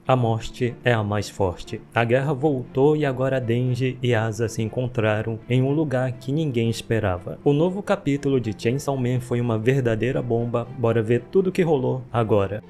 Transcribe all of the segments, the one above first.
A morte é a mais forte. A guerra voltou e agora Denji e Asa se encontraram em um lugar que ninguém esperava. O novo capítulo de Chainsaw Man foi uma verdadeira bomba. Bora ver tudo o que rolou agora.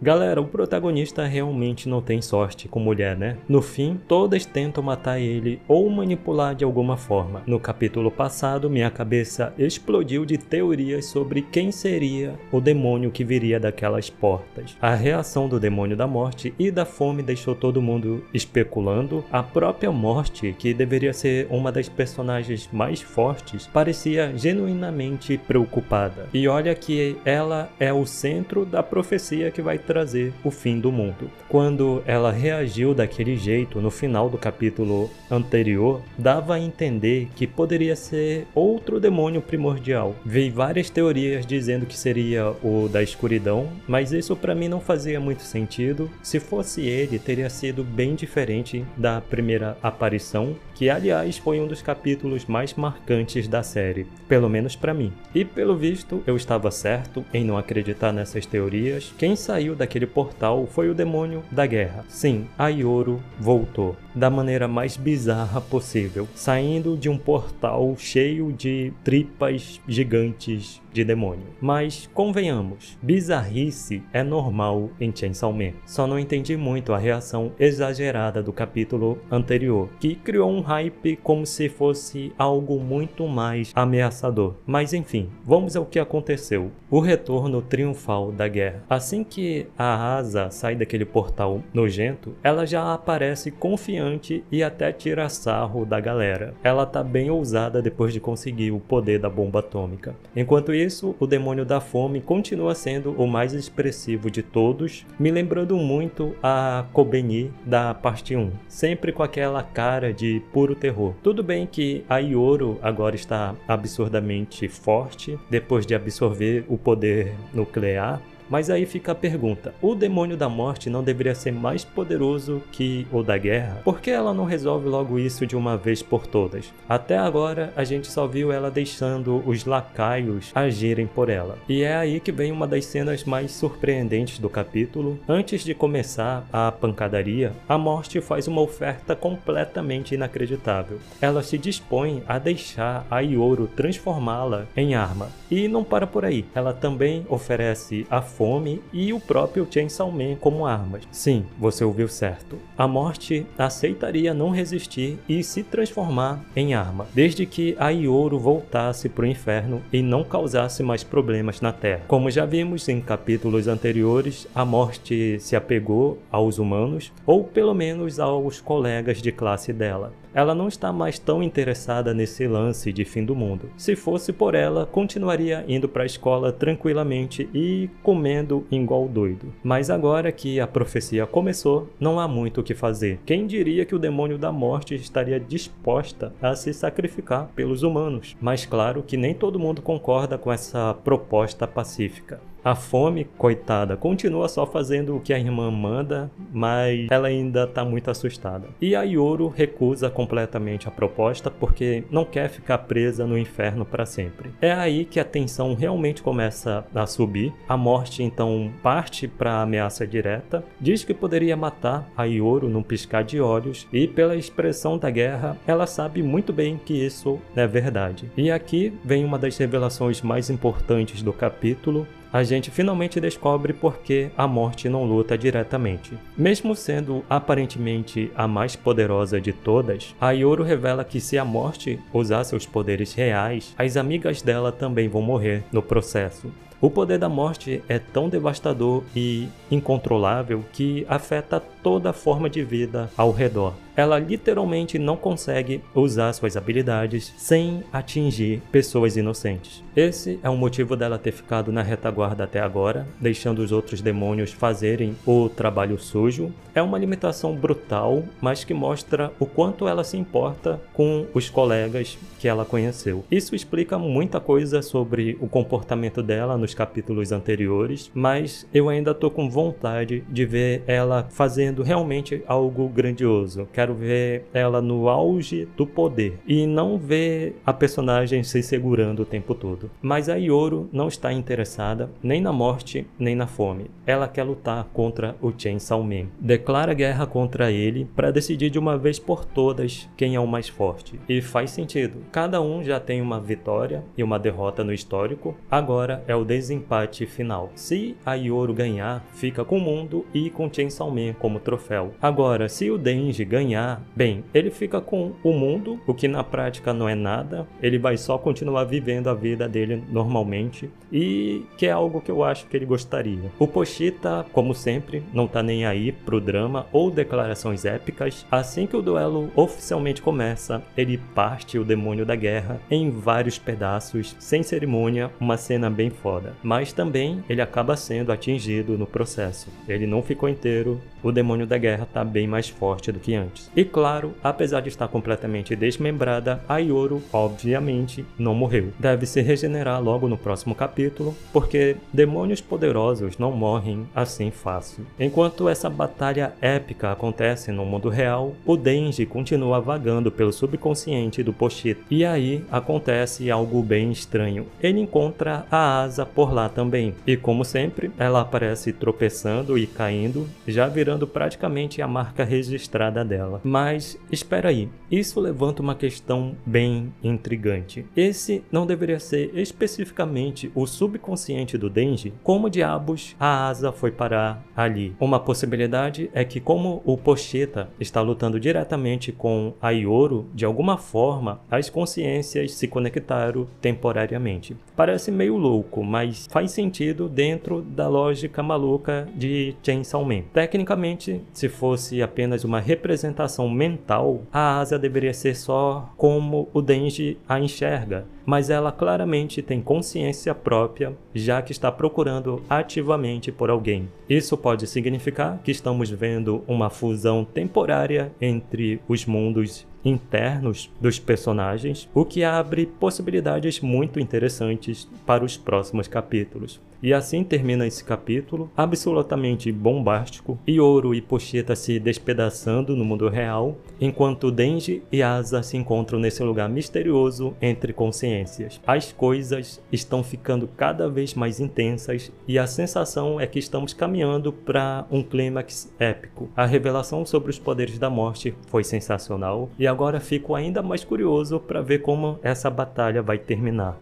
Galera, o protagonista realmente não tem sorte com mulher, né? No fim, todas tentam matar ele ou manipular de alguma forma. No capítulo passado, minha cabeça explodiu de teorias sobre quem seria o demônio que viria daquelas portas. A reação do demônio da morte e da fome deixou todo mundo especulando. A própria morte, que deveria ser uma das personagens mais fortes, parecia genuinamente preocupada. E olha que ela é o centro da profecia que vai trazer o fim do mundo. Quando ela reagiu daquele jeito no final do capítulo anterior, dava a entender que poderia ser outro demônio primordial. Vi várias teorias dizendo que seria o da escuridão, mas isso para mim não fazia muito sentido. Se fosse ele, teria sido bem diferente da primeira aparição, que aliás foi um dos capítulos mais marcantes da série, pelo menos para mim. E pelo visto, eu estava certo em não acreditar nessas teorias. Quem saiu daquele portal foi o demônio da guerra. Sim, Aioro voltou da maneira mais bizarra possível, saindo de um portal cheio de tripas gigantes de demônio. Mas convenhamos, bizarrice é normal em Chainsaw Man. Só não entendi muito a reação exagerada do capítulo anterior, que criou um hype como se fosse algo muito mais ameaçador. Mas enfim, vamos ao que aconteceu. O retorno triunfal da guerra. Assim que a Asa sai daquele portal nojento, ela já aparece confiante e até tira sarro da galera. Ela tá bem ousada depois de conseguir o poder da bomba atômica. Enquanto isso, o demônio da fome continua sendo o mais expressivo de todos, me lembrando muito a Kobeni da parte 1, sempre com aquela cara de puro terror. Tudo bem que a Ioro agora está absurdamente forte, depois de absorver o poder nuclear. Mas aí fica a pergunta, o demônio da morte não deveria ser mais poderoso que o da guerra? Por que ela não resolve logo isso de uma vez por todas? Até agora a gente só viu ela deixando os lacaios agirem por ela. E é aí que vem uma das cenas mais surpreendentes do capítulo. Antes de começar a pancadaria, a morte faz uma oferta completamente inacreditável. Ela se dispõe a deixar a Ioro transformá-la em arma. E não para por aí, ela também oferece a fome e o próprio Chainsaw Man como armas. Sim, você ouviu certo. A morte aceitaria não resistir e se transformar em arma, desde que a Ioro voltasse para o inferno e não causasse mais problemas na Terra. Como já vimos em capítulos anteriores, a morte se apegou aos humanos, ou pelo menos aos colegas de classe dela. Ela não está mais tão interessada nesse lance de fim do mundo. Se fosse por ela, continuaria indo para a escola tranquilamente e comendo igual doido. Mas agora que a profecia começou, não há muito o que fazer. Quem diria que o demônio da morte estaria disposta a se sacrificar pelos humanos? Mas claro que nem todo mundo concorda com essa proposta pacífica. A fome, coitada, continua só fazendo o que a irmã manda, mas ela ainda está muito assustada. E a Ioro recusa completamente a proposta porque não quer ficar presa no inferno para sempre. É aí que a tensão realmente começa a subir. A morte então parte para a ameaça direta, diz que poderia matar a Ioro num piscar de olhos e pela expressão da guerra, ela sabe muito bem que isso é verdade. E aqui vem uma das revelações mais importantes do capítulo. A gente finalmente descobre por que a morte não luta diretamente. Mesmo sendo aparentemente a mais poderosa de todas, a Ioro revela que se a morte usar seus poderes reais, as amigas dela também vão morrer no processo. O poder da morte é tão devastador e incontrolável que afeta toda a forma de vida ao redor. Ela literalmente não consegue usar suas habilidades sem atingir pessoas inocentes. Esse é o motivo dela ter ficado na retaguarda até agora, deixando os outros demônios fazerem o trabalho sujo. É uma limitação brutal, mas que mostra o quanto ela se importa com os colegas que ela conheceu. Isso explica muita coisa sobre o comportamento dela nos capítulos anteriores, mas eu ainda tô com vontade de ver ela fazendo realmente algo grandioso. Quero quero ver ela no auge do poder e não ver a personagem se segurando o tempo todo. Mas a Yoru não está interessada nem na morte nem na fome. Ela quer lutar contra o Chainsaw Man. Declara guerra contra ele para decidir de uma vez por todas quem é o mais forte. E faz sentido. Cada um já tem uma vitória e uma derrota no histórico. Agora é o desempate final. Se a Yoru ganhar, fica com o mundo e com Chainsaw Man como troféu. Agora, se o Denji ganhar, bem, ele fica com o mundo, o que na prática não é nada. Ele vai só continuar vivendo a vida dele normalmente, e que é algo que eu acho que ele gostaria. O Pochita, como sempre, não tá nem aí pro drama ou declarações épicas. Assim que o duelo oficialmente começa, ele parte o demônio da guerra em vários pedaços, sem cerimônia, uma cena bem foda. Mas também ele acaba sendo atingido no processo. Ele não ficou inteiro, o demônio da guerra tá bem mais forte do que antes. E claro, apesar de estar completamente desmembrada, a Yoru, obviamente, não morreu. Deve se regenerar logo no próximo capítulo, porque demônios poderosos não morrem assim fácil. Enquanto essa batalha épica acontece no mundo real, o Denji continua vagando pelo subconsciente do Pochita. E aí acontece algo bem estranho. Ele encontra a Asa por lá também. E como sempre, ela aparece tropeçando e caindo, já virando praticamente a marca registrada dela. Mas espera aí, isso levanta uma questão bem intrigante. Esse não deveria ser especificamente o subconsciente do Denji? Como diabos a Asa foi parar ali? Uma possibilidade é que, como o Pochita está lutando diretamente com a Yoru, de alguma forma as consciências se conectaram temporariamente. Parece meio louco, mas faz sentido dentro da lógica maluca de Chainsaw Man. Tecnicamente, se fosse apenas uma representação mental, a Asa deveria ser só como o Denji a enxerga, mas ela claramente tem consciência própria, já que está procurando ativamente por alguém. Isso pode significar que estamos vendo uma fusão temporária entre os mundos internos dos personagens, o que abre possibilidades muito interessantes para os próximos capítulos. E assim termina esse capítulo, absolutamente bombástico, Yoru e Pochita se despedaçando no mundo real, enquanto Denji e Asa se encontram nesse lugar misterioso entre consciências. As coisas estão ficando cada vez mais intensas e a sensação é que estamos caminhando para um clímax épico. A revelação sobre os poderes da morte foi sensacional e agora fico ainda mais curioso para ver como essa batalha vai terminar.